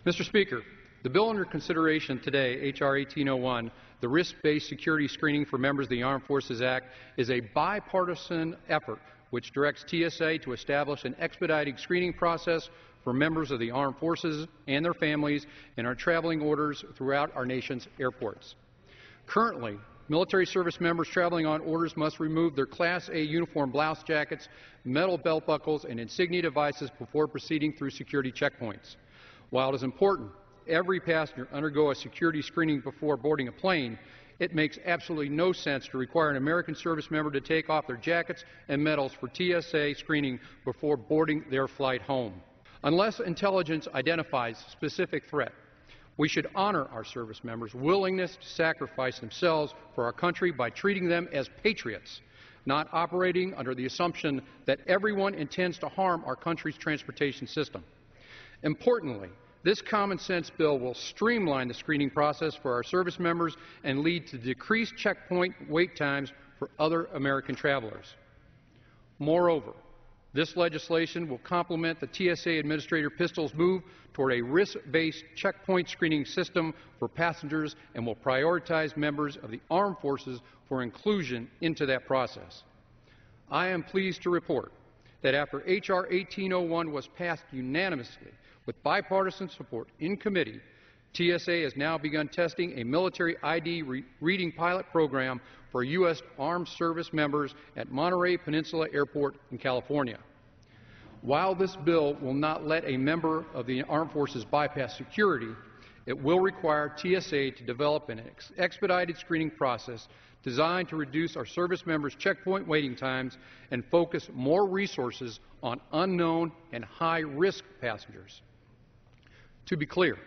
Mr. Speaker, the bill under consideration today, H.R. 1801, the Risk-Based Security Screening for Members of the Armed Forces Act, is a bipartisan effort which directs TSA to establish an expedited screening process for members of the armed forces and their families in our traveling orders throughout our nation's airports. Currently, military service members traveling on orders must remove their Class A uniform blouse jackets, metal belt buckles, and insignia devices before proceeding through security checkpoints. While it is important every passenger undergo a security screening before boarding a plane, it makes absolutely no sense to require an American service member to take off their jackets and medals for TSA screening before boarding their flight home. Unless intelligence identifies a specific threat, we should honor our service members' willingness to sacrifice themselves for our country by treating them as patriots, not operating under the assumption that everyone intends to harm our country's transportation system. Importantly, this common-sense bill will streamline the screening process for our service members and lead to decreased checkpoint wait times for other American travelers. Moreover, this legislation will complement the TSA Administrator Pistol's move toward a risk-based checkpoint screening system for passengers and will prioritize members of the armed forces for inclusion into that process. I am pleased to report that after H.R. 1801 was passed unanimously with bipartisan support in committee, TSA has now begun testing a military ID reading pilot program for U.S. Armed Service members at Monterey Peninsula Airport in California. While this bill will not let a member of the armed forces bypass security, it will require TSA to develop an expedited screening process designed to reduce our service members' checkpoint waiting times and focus more resources on unknown and high-risk passengers. To be clear,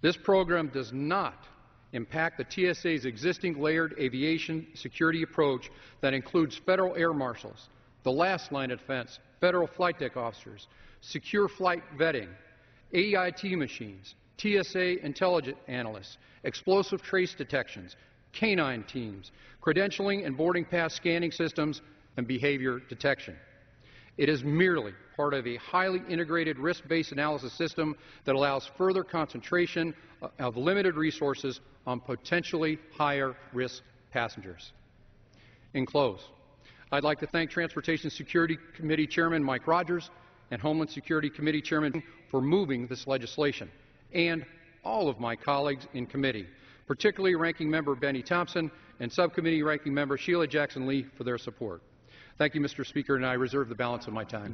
this program does not impact the TSA's existing layered aviation security approach that includes federal air marshals, the last line of defense, federal flight deck officers, secure flight vetting, AIT machines, TSA intelligence analysts, explosive trace detections, canine teams, credentialing and boarding pass scanning systems, and behavior detection. It is merely part of a highly integrated risk-based analysis system that allows further concentration of limited resources on potentially higher-risk passengers. In close, I'd like to thank Transportation Security Committee Chairman Mike Rogers and Homeland Security Committee Chairman for moving this legislation, and all of my colleagues in committee, particularly Ranking Member Benny Thompson and Subcommittee Ranking Member Sheila Jackson-Lee for their support. Thank you, Mr. Speaker, and I reserve the balance of my time.